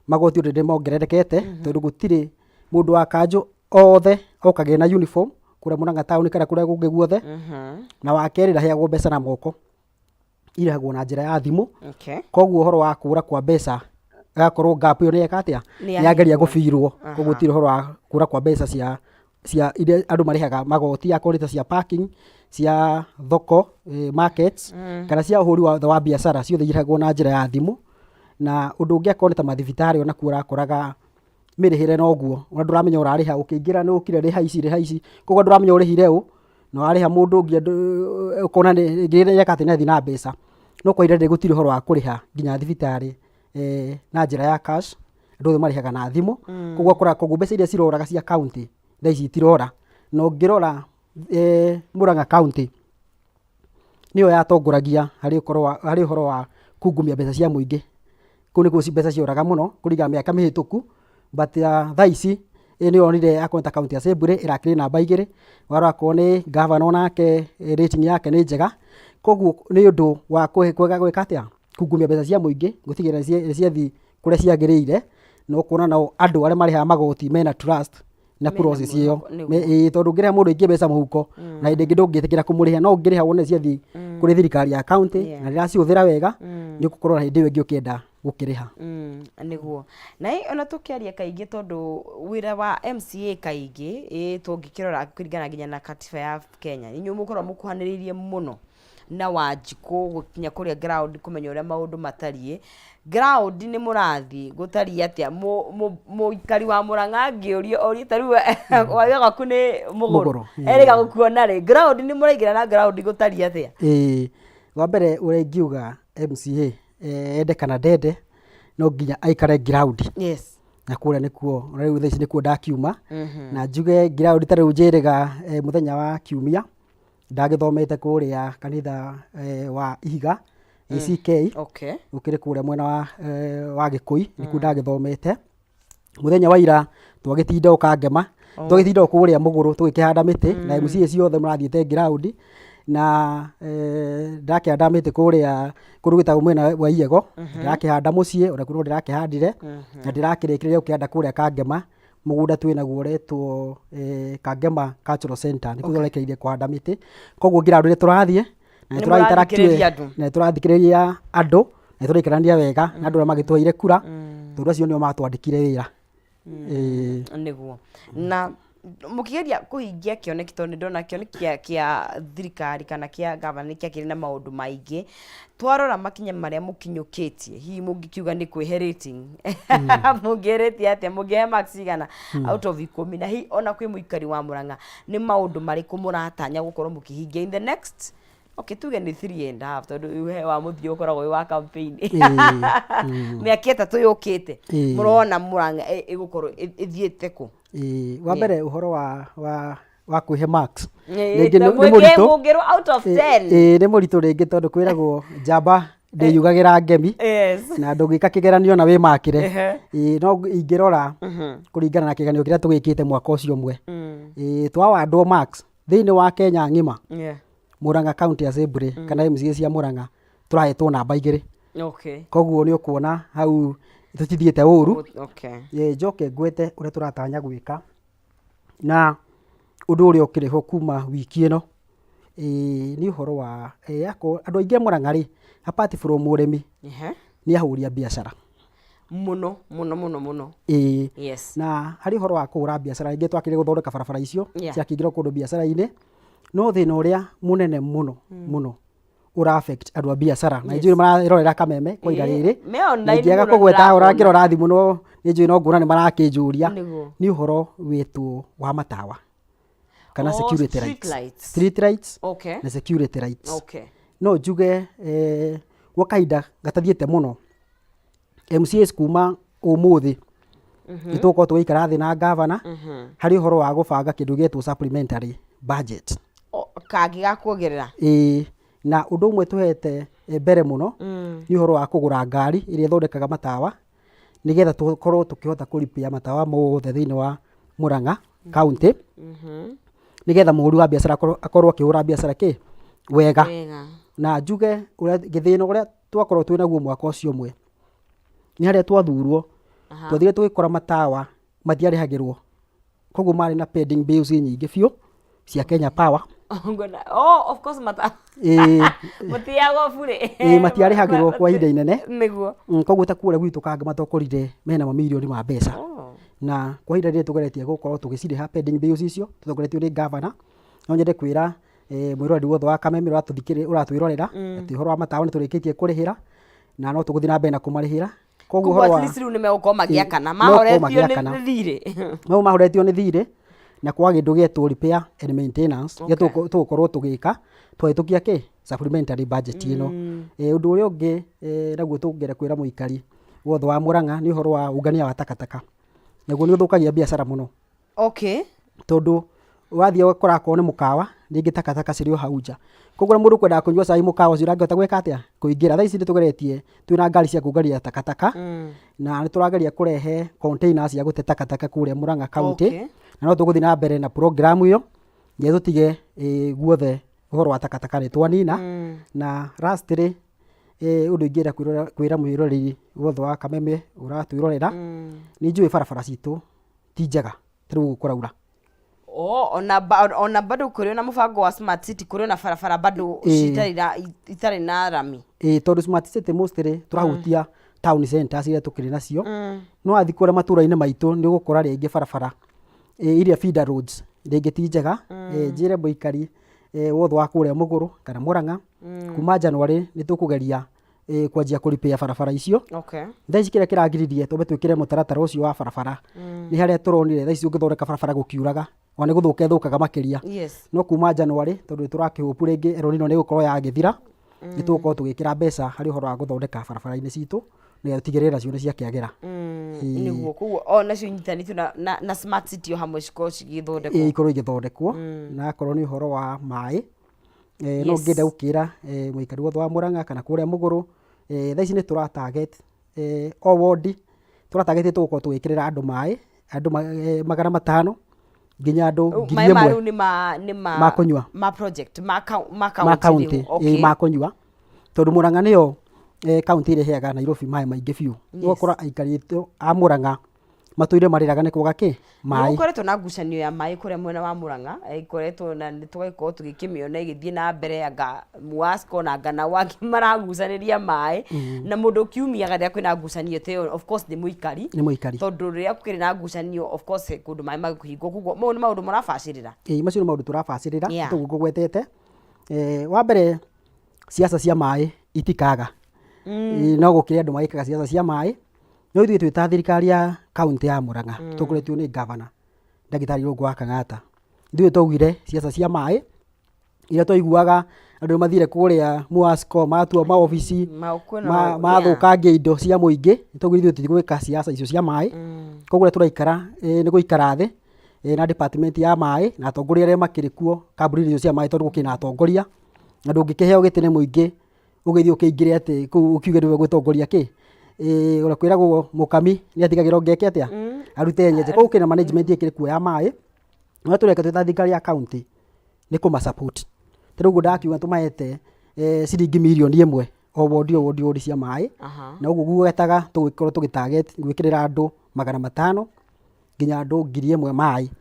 Magoti already mongererekete tondũ gũtirĩ mũndũ wa kanjũ othe okagĩra na uniform kũrĩa Mũrang'a taũni kana kũrĩa kũngĩ guothe. Na wakerĩ ndaheagwo mbeca na moko, irĩhagwo na njĩra ya thimũ. Koguo ũhoro wa kũra kwa mbeca agakorwo gap ĩyo nĩyeka atĩa, nĩyageria gũbirwo. Koguo gũtirĩ ũhoro wa kũra kwa mbeca cia iria andũ marĩhaga magoti akorwo ta cia parking, cia thoko markets kana cia ũhũri wa biacara, ciothe irĩhagwo na njĩra ya thimũ. Na ũndũ ũngĩ akorwo nĩ ta mathibitarĩ onakuo ũrakoraga mĩrĩhĩre noguo, ona ndũramenya ũrarĩha ũkĩingĩra nĩ ũkire rĩha ici, koguo ndũramenya ũrĩhire ũ na warĩha mũndũ ũngĩ ũkona nĩyeka atĩ nĩathiĩ na mbeca. No kwa ihinda rĩrĩ gũtirĩ ũhoro wa kũrĩha nginya thibitarĩ na njĩra ya cash, andũ othe marĩhaga na thimũ. Koguo ũkoraga koguo mbeca iria ciroraga cia county thaa ici itirora. Na ũngĩrora Mũrang'a county nĩyo yatongoragia harĩ ũhoro wa kungumia mbeca cia mũingĩ. Kũu nĩkuo mbeca cioraga mũno kũringana mĩaka mĩhĩtũku. but thaa ici nĩ onire akwenda county assembly ĩrakĩrĩ namba 2 wara akorwo nĩ governor nake rating yake nĩ njega, koguo nĩ ũndũ wa kwega gwĩka atĩa kungumia mbeca cia mũingĩ gũtigĩrĩra ciathi kũrĩa ciagĩrĩire, no kuona nao andũ arĩa marĩhaga magoti mena trust na process ĩyo, tondũ ũngĩrĩha mũndũ aingĩ mbeca mũhuko na hĩndĩ ĩngĩ ndũngĩtĩkĩra kũmũrĩha, no ũngĩrĩha wone ciathi kũrĩ thirikari ya county na ndĩracihũthĩra wega, nĩ ũgũkorwo na hĩndĩ ĩyo ĩngĩ ũkĩenda gũkĩrĩha. Nĩguo na ona tũkĩaria kaingĩ tondũ wĩra wa MCA kaingĩ tũngĩkĩrora kũringana nginya na katiba ya Kenya, inyuĩ mũkorwo mũkuhanĩrĩirie mũno na Wanjikũ gũkinya kũrĩa ground kũmenya ũrĩa maũndũ matariĩ ground nĩ mũrathiĩ gũtariĩ atĩa mũikari wa Mũrang'a ngĩũrio ta rĩu wage gwaku nĩ mũgũrũ erĩga gũkuona rĩ ground nĩ mũraingĩra na ground gũtariĩ atĩa? Wa mbere ũrĩa ingiuga MCA ende kana ndende no nginya aikare ground. Yes. Na kũrĩa nĩkuo rĩu thaa ici nĩkuo ndakiuma na njuge ground ta rĩu njĩrĩga mũthenya wa kiumia ndagĩthomete kũrĩa kanitha wa Ihiga ACK ũkĩrĩ kũrĩa mwena wa Gĩkũi nĩkuo ndagĩthomete. Mũthenya wa ira twagĩtinda ũkangema twagĩtinda kũrĩa mũgũrũ tũgĩkĩhanda mĩtĩ na MCA ciothe mũrathiĩte ground na ndakĩhanda mĩtĩ kũrĩa kũndũ gwĩtagwo mwena wa Iyego, ndĩrakĩhanda mũciĩ ona kũrĩa ndĩrakĩhandire na ndĩrakĩrĩkĩrĩria gũkĩhanda kũrĩa Kangema mũgũnda twĩ naguo ũretwo Kangema Cultural Center nĩkuo tũrekereirie kũhanda mĩtĩ. Koguo ground nĩ tũrathiĩ na nĩ tũrathikĩrĩria andũ na tũraikarania wega na andũ arĩa magĩtũheire kura tondũ acio nĩo matwandĩkire wĩra. Nĩguo na mũkĩgeria kũhingia kĩoneki tondũ nĩ ndona kĩoneki kĩa thirikari kana kĩa governor nĩkĩo kĩrĩ na maũndũ maingĩ, twarora makinya marĩa mũkinyũkĩtie hihi mũngĩkiuga nĩ kwĩhe rating mũngĩrĩtie atĩa, mũngĩhe max cigana out of 10 na hihi ona kwĩ mũikari wa Mũrang'a nĩ maũndũ marĩkũ mũratanya gũkorwo mũkĩhingia in the next tuge nĩ 3.5 tondũ wa mũthia ũkoragwo wĩ wa campaign mĩaka 3 yũkĩte mũrona Mũrang'a ĩgũkorwo ĩthiĩte kũ? Wa mbere ũhoro wa kwĩhe max nĩ mũritũ rĩngĩ tondũ kwĩragwo njamba ndĩyugagĩra ngemi na ndũngĩka kĩgeranio na wĩmakĩre. No ingĩrora kũringana na kĩgeranio kĩrĩa tũgĩkĩte mwaka ũcio ũmwe twawardwo max thĩinĩ wa Kenya ng'ima Mũrang'a County Assembly kana MCA cia Mũrang'a tũrahetwo namba 2. Koguo nĩ ũkuona hau tũtithiĩte ũru. Njoke ngwete ũrĩa tũratanya gwĩka na ũndũ ũrĩa ũkĩrĩho kuma wiki ĩno nĩ ũhoro wa andũ aingĩ Mũrang'a rĩ apart from ũrĩmi nĩ ahũri a biacara mũno. Na harĩ ũhoro wa kũhũra biacara ingĩ twakĩrĩ gũthondeka barabara icio ciakĩingĩra kũndũ biacara-inĩ, no thĩna ũrĩa mũnene mũno ura affect andũ a biacara na njũĩ mararorera kameme kwa ihinda rĩrĩ na ingĩaga kũgweta ũrakĩrora thimũ no nĩ njũĩ no nguona nĩ marakĩnjũria nĩ ũhoro wĩtwo wa matawa kana security lights, street lights na security lights. No njuge gwa kahinda gatathiĩte mũno MCAs kuma ũmũthĩ nĩtũgũkorwo tũgĩikara thĩ na governor harĩ ũhoro wa gũbanga kĩndũ gĩtwo supplementary budget kangĩ ga kuongerera. Na ũndũ ũmwe tũhete mbere mũno nĩ ũhoro wa kũgũra ngari ĩrĩa ĩthondekaga matawa nĩgetha tũkorwo tũkĩhota kũripia matawa mothe thĩinĩ wa Mũrang'a County nĩgetha mũhũri wa biacara akorwo akĩhũra biacara wega. Na njuge gĩthĩna ũrĩa twakorwo twĩ naguo mwaka ũcio ũmwe nĩ harĩa twathurwo twathire tũgĩkora matawa matiarĩhagĩrwo, koguo marĩ na pending bills nyingĩ biũ cia Kenya Power. Of course matiarĩhagĩrwo kwa ihinda inene, koguo ta kũrĩa gwitũ Kangema twakorire mena mamirioni ma mbeca na kwa ihinda rĩrĩ tũgeretie gũkorwo tũgĩcirĩha pending bills icio tũtongoretio nĩ governor. No nyende kwĩra mwĩroreri wothe wa Kameme ũratwĩrorera atĩ ũhoro wa matawa nĩ tũrĩkĩtie kũrĩhĩra na no tũgũthiĩ na mbere na kũmarĩhĩra. Koguo ũhoro wa rĩu nĩ megũkorwo magĩakana mahoretio nĩ thirĩ no mahoretio nĩ thirĩ na kwa kĩndũ gĩtwo repair and maintenance tũgũkorwo tũgĩka twahĩtũkia supplementary budget ĩno. Ũndũ ũrĩa ũngĩ naguo tũngĩre kwĩra mũikari wothe wa Mũrang'a nĩ ũhoro wa ungania wa takataka, naguo nĩ ũthũkagia biacara mũno. Tondũ wathie ukora ko ni mukawa ringi takataka ciri o hau nja koguo mundu kwenda kunyua cai mukawa ucio urangihota gwika atia kuingira thaa ici nitugeretie twina ngari cia kugaria takataka na niturageria kurehe containers cia gute takataka kuria Murang'a County na no tuguthii na mbere na program iyo nge tutige guothe uhoro wa takataka ni twanina na lastly undu ingira kwira mwiroreri wothe wa Kameme uratwirorera ni njui barabara citu ti njega tariu kuraura ona bado kuri na mubango wa smart city kuri na barabara bado itari na rami tondu smart city mostly turahutia town centers iria tukiri nacio no athi kura matura-ini maitu ni gukora ringi barabara iria feeder roads ringi ti njega njire muikari wothe wa kuria Muguru kana Murang'a kuma January ni tukugeria kwanjia kuripia barabara icio thaa ici kiria kiragiririe tumbe twikire mutaratara ucio wa barabara ni haria turonire thaa ici ungithondeka barabara gukiuraga ona guthuka thukaga makiria no kuma January tondu turakihopu ringi eronino ni gukorwo yagithira ni tugukorwo tugikira mbeca hari uhoro wa guthondeka barabara-ini citu ni gutigirira cio ni ciakiagira niguo koguo ona cio nyitanitwo na smart city o hamwe cikorwo cigithondekwo ikorwo igithondekwo na korwo ni uhoro wa mai no ngenda gukira muikari wothe wa Murang'a kana kuria Muguru thaa ici ni tura target o ward tura target tugukorwo tugikirira andu mai andu 500 nginya andu 1000 ni ma kunyua ma project ma county ma kunyua tondu Murang'a niyo county ire heaga Nairobi mai maingi biu gukora aikari a Murang'a matuire mariraga ni kuga ki mai ukoretwo na ngucanio ya mai kuria mwena wa Murang'a ikoretwo na nitugakorwo tugikimiona igithie na mbere anga Muasco na Ngana wangi maragucaniria mai na mundu kiumiaga ria kwina ngucanio te of course ni muikari tondu ria kukiri na ngucanio of course kundu mai magikuhingwo koguo mau ni maundu marabacirira macio ni maundu turabacirira tugugwetete wa mbere siasa cia mai itikaga no gukiri andu magikaga siasa cia mai no ithuĩ twĩ ta thirikari ya kaunti ya Murang'a tũkoretwo nĩ governor Ndagĩtarĩ Rungu wa Kang'ata ithuĩ twaugire siasa cia maĩ iria twaiguaga andũ mathire kũrĩa Muasco matua maobici mathũkangia indo cia mũingĩ twaugire ithuĩ tũtigwĩka siasa icio cia maĩ koguo tũraikara nĩ gũikara thĩ na department ya maĩ na atongoria arĩa makĩrĩ kuo kambuni icio cia maĩ tondũ gũkĩrĩ na atongoria na ndũngĩkĩheo gĩtĩ nĩ mũingĩ ũgĩthiĩ ũkĩingĩre atĩ kũu ũkiuge nĩwe gwĩtongoria kĩ ora kwiragwo mukami ni atigagira ngeke atia arute nyenje ko ukina management ikiri kuoya mai no tureka twita thikari ya county ni kuma support tirugo ndakiuga tumaete ciringi milioni 1 o wodi cia mai na uguo gugetaga tugikorwo tugitarget gwikirira andu 500 nginya andu 1000 mai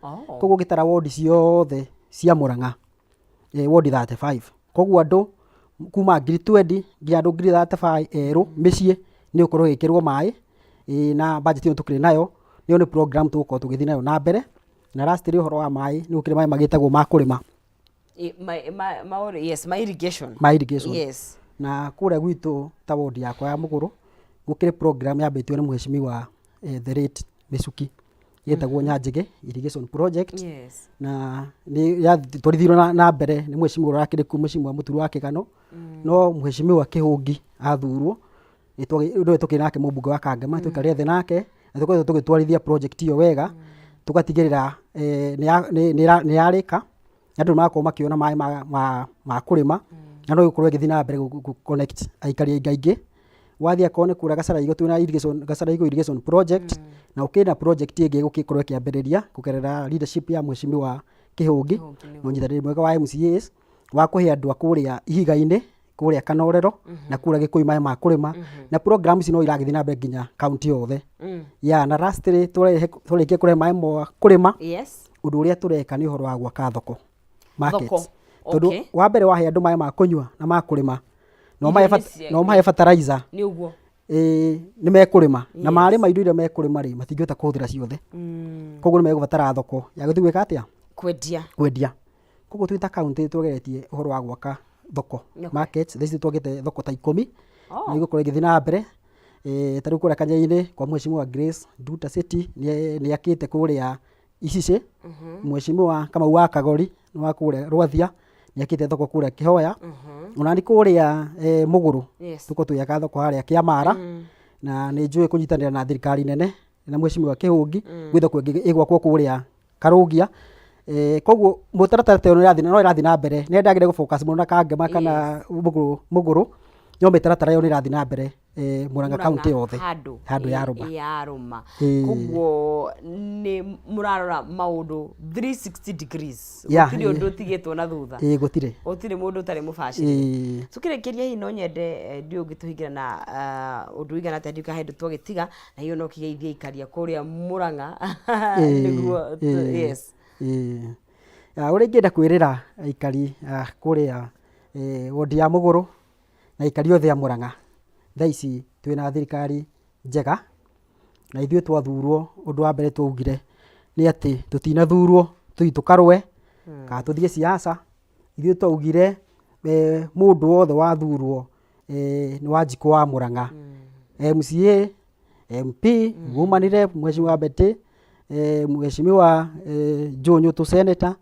koguo gitara wodi ciothe cia Murang'a wodi 35 koguo andu kuma 20 nginya andu 35 eru micii ni ukorwo gikirwo mai na budget ino tukiri nayo niyo ni program tugukorwo tugithi nayo na mbere na last ri uhoro wa mai ni ukiri mai magitagwo ma kurima ma irrigation yes na kuria gwitu ta wodi yakwa ya Muguru gukiri program yambitio ni mheshimiwa the late Micuki yetagwo Nyanjige irrigation project na ni twarithirwo na mbere ni mheshimiwa urakiri ku mheshimiwa Muturu wa Kigano no mheshimiwa Kihungi athurwo ndio tukinake mubunge wa Kangema tukaria the nake na tukoretwo tugitwarithia project iyo wega tugatigirira ni yarika andu makorwo makiona mai ma kurima na no ikorwo githi na mbere connect aikari aingi wathia kone kura Gacara igo twina irrigation project na ukina project ingi gukikorwo kiambiriria kugerera leadership ya mheshimiwa Kihungi munyitani mwega wa MCAs wa kuhe andu akuria ihiga-ini kuria Kanorero na kura Gikui mai ma kurima na program ici no iragithi na mbere nginya county yothe ya na lastly turikie kure mai mo kurima undu uria tureka ni uhoro wa gwaka thoko markets tondu wa mbere wahe andu mai ma kunyua na ma kurima no mahe fertilizer ni uguo ni mekurima na marima indo iria mekurima ri matingihota kuhuthira ciothe koguo ni megubatara thoko ya guthi gwika atia kwendia koguo twita county tugeretie uhoro wa gwaka thoko markets these twagite thoko ta 10 na igũkorwo igĩthiĩ na mbere tarĩu kũrĩa Kanyai-inĩ kwa mheshimiwa Grace Nduta City ni akite kũrĩa Icice mheshimiwa Kamau wa Kagori no wa kũrĩa Rwathia ni akite thoko kũrĩa Kĩhoya ona ni kũrĩa Muguru tuko tuyaka thoko harĩa Kĩamara na ni njũĩ kũnyitanĩra na thirikari nene na mheshimiwa Kihungi gwĩ thoko ĩgwakwo kũrĩa Karugia koguo mutaratara te no irathi na mbere ne ndagire go focus muno na kangema kana muguru no mitaratara yo irathi na mbere Murang'a county yothe handu ya ruma koguo ni murarora maundu 360 degrees gutire undu tigitwo na thutha gutire mundu tari mubashiri tukirikiria hino nyende ndi ungituhingira na undu igana ta ndika hendu twagitiga na hiyo no kigeithia ikaria kuria Murang'a niguo yes uri ngenda kwirira ikari kuria wodi ya muguru na ikari othe ya Murang'a thaa ici twina thirikari njega na ithuĩ twathurwo ũndũ wa mbere twaugire nĩ atĩ tutinathurwo tukarwe kana tuthie siasa. Ithuĩ twaugire mũndũ wothe wathurwo nĩ Wanjikũ wa Murang'a, MCA, MP, Gumanire, Mheshimiwa Betty, Mheshimiwa Joe Nyoto Senator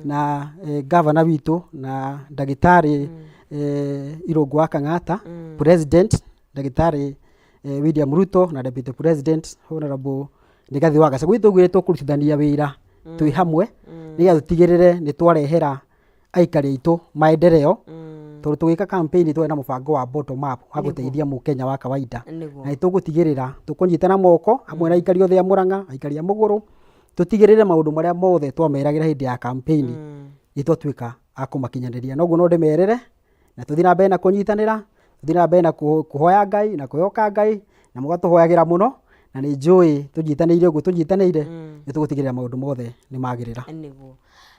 na governor witu na Ndagĩtarĩ Irungu wa Kang'ata, President Ndagĩtarĩ William Ruto na Deputy President Honorable Rigathi wa Gachagua. Gwitũ tũkũrutithania wĩra twĩ hamwe nĩgetha tũtigĩrĩre nĩ twarehera aikari aitũ maendeleo tondũ tũgĩka campaign twĩ na mũbango wa bottom up wa gũteithia mũkenya wa kawaida na tũgũtigĩrĩra tũkũnyitana moko hamwe na aikari othe a Murang'a, aikari a Muguru, tũtigĩrĩre maũndũ marĩa mothe twameragĩra hĩndĩ ya campaign itwatuĩka akũmakinyanĩria. Noguo no ndĩmerere na tũthiĩ na mbere na kũnyitanĩra, tũthiĩ na mbere na kũhoya Ngai na kwĩhoka Ngai na mũgatũhoyagĩra mũno na nĩ njũĩ tũnyitanĩire ũguo tũnyitanĩire nĩ tũgũtigĩrĩra maũndũ mothe nĩ magĩrĩra.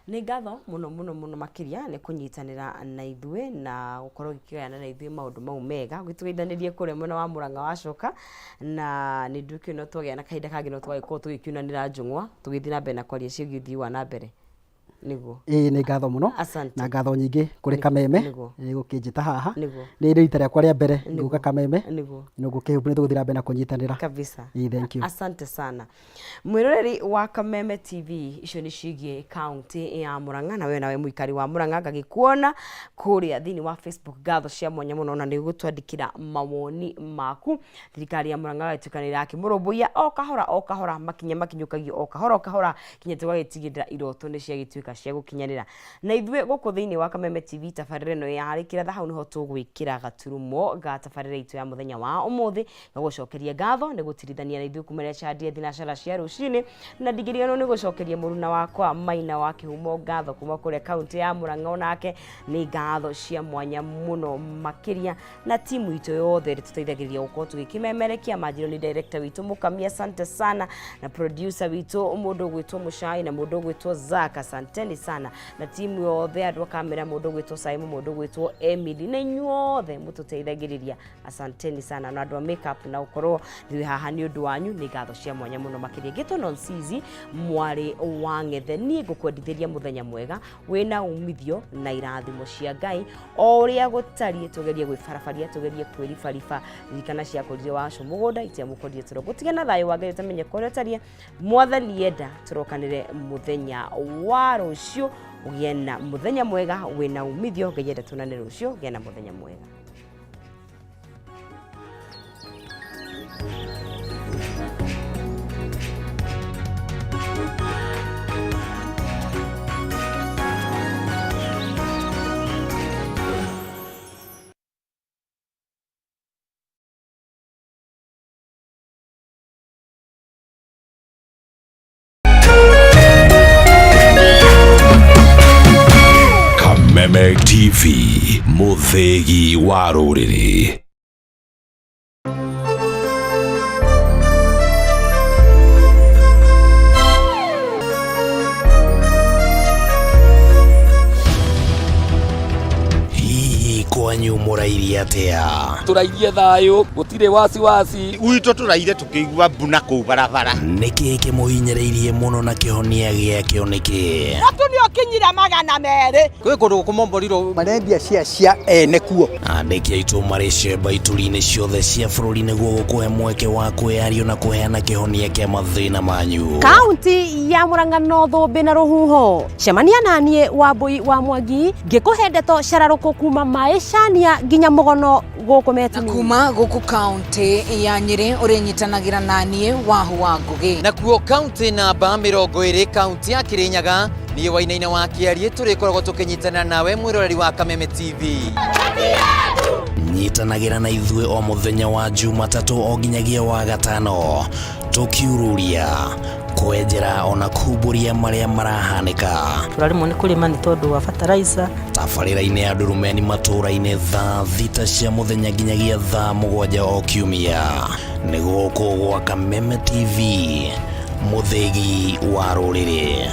Nĩ ngatho mũno makĩria nĩ kũnyitanĩra na ithuĩ na gũkorwo gĩkĩgayana na ithuĩ maũndũ mau mega gwĩtũgeithanĩrie kũrĩa mwena wa Murang'a wacoka na nĩ nduĩke no twagĩa na kahinda kangĩ no twagĩkorwo tũgĩkiunanĩra njũng'wa tũgĩthiĩ na mbere na kwaria ciĩgiĩ ũthii wa na mbere niguo. Nĩ ngatho mũno na ngatho nyingĩ kũrĩ Kameme gũkĩnjĩta haha nĩ rita rĩakwa rĩa mbere gũka Kameme nĩ gũkĩhũbu nĩ tũgũthiĩ na mbere na kũnyitanĩra kabisa. Thank you. Asante sana mwĩroreri wa Kameme TV, icio nĩ ciĩgiĩ kaunti ya Murang'a na we nawe mũikari wa Murang'a ngagĩkuona kũrĩa thĩinĩ wa Facebook. Ngatho cia mwanya mũno na nĩ gũtwandĩkĩra mawoni maku. Thirikari ya Murang'a gatukanĩra akĩmũrũmbũiya o kahora makinyũkagio o kahora kinya tũgagĩtigĩrĩra iroto nĩ ciagĩtuĩka cia gũkinyanĩra. Na ithuĩ gũkũ thĩinĩ wa Kameme TV tabarĩra ĩno yaharĩkĩra hau nĩho tũgwĩkĩra gaturumo ga tabarĩra itũ ya mũthenya wa ũmũthĩ na gũcokeria ngatho nĩ gũtirithania na ithuĩ kuma rĩrĩa ciandia thinacara cia rũcinĩ na ndigiriano nĩ gũcokeria mũruna wakwa Maina wa Kĩhumo ngatho kuma kũrĩa kaunti ya Murang'a. Onake nĩ ngatho cia mwanya mũno makĩria na timu itũ yothe tũteithagĩrĩria gũkorwo tũgĩkĩmemerekia. Manjĩro nĩ director witũ Mũkamia, asante sana, na producer witũ mũndũ gwĩtwo Mũcai na mũndũ gwĩtwo Zaka, asanteni sana, na timu yothe andũ a kamera mũndũ gwĩtwo Simon, mũndũ gwĩtwo Emily na inyuothe mũtũteithagĩrĩria, asanteni sana, na andũ a makeup na gũkorwo ndĩ haha nĩ ũndũ wanyu nĩ ngatho cia mwanya mũno makĩria. Ngĩtwo Nonsizi mwarĩ wa Ng'ethe, niĩ ngũkwendithĩria mũthenya mwega wĩna umithio na irathimo cia Ngai o ũrĩa gũtariĩ. Tũgerie gwĩbarabaria, tũgerie kwĩribariba, ririkana cia kũrire wacu mũgũnda itiamũkorire tũro gũtige na thayũ wa Ngai ũtamenye kũrĩa ũtariĩ. Mwathani enda tũrokanĩre mũthenya wa rũciũ. Ũgĩe na mũthenya mwega wĩna umithio. Ngai enda tuonane rũciũ. Gĩa na mũthenya mwega. Kameme TV, mũthegi wa rũrĩrĩ. Kwanyu mũrairie atĩa? Tũrairie thayũ, gũtirĩ wasiwasi. Gwitũ tũraire tũkĩigua mbuna kũu barabara. Nĩkĩ kĩmũhinyĩrĩirie mũno na kĩhonia gĩakĩo nĩkĩ? Ratu nĩ okinyire 200. Kwĩ kũndũ kũmomborirwo marendia cia ene kuo. Andĩki aitũ marĩ cemba ituri-inĩ ciothe cia bũrũri nĩguo gũkũhe mweke wa kwĩyario na kũheana kĩhonia kĩa mathĩna manyu. Kaunti ya Murang'a no thũmbĩ na rũhuho. Cemania na niĩ Wambui wa Mwangi ngĩkũhe ndeto cararũkũ kuma Maĩcania nginya Mũgono gũkũ Metini. Kuma gũkũ kaunti ya Nyĩrĩ ũrĩnyitanagĩra na niĩ Wahu wa Ngũgĩ. Nakuo kaunti namba 20 kaunti ya Kirinyaga niĩ Wainaina wa Kĩarie tũrĩkoragwo tũkĩnyitana nawe mwĩroreri wa Kameme TV. Nyitanagĩra na ithuĩ o mũthenya wa Jumatatũ o nginyagia wa Gatano tũkiururia kwenjera ona kumbũria marĩa marahanĩka. Tũrarĩmwo nĩ kũrĩma nĩ tondũ wa fertilizer. Tabarĩra-inĩ ya Ndurumeni matũra-inĩ thaa 6 cia mũthenya nginyagia thaa 7 o kiumia. Nĩ gũkũ gwa Kameme TV, mũthĩgi wa rũrĩrĩ.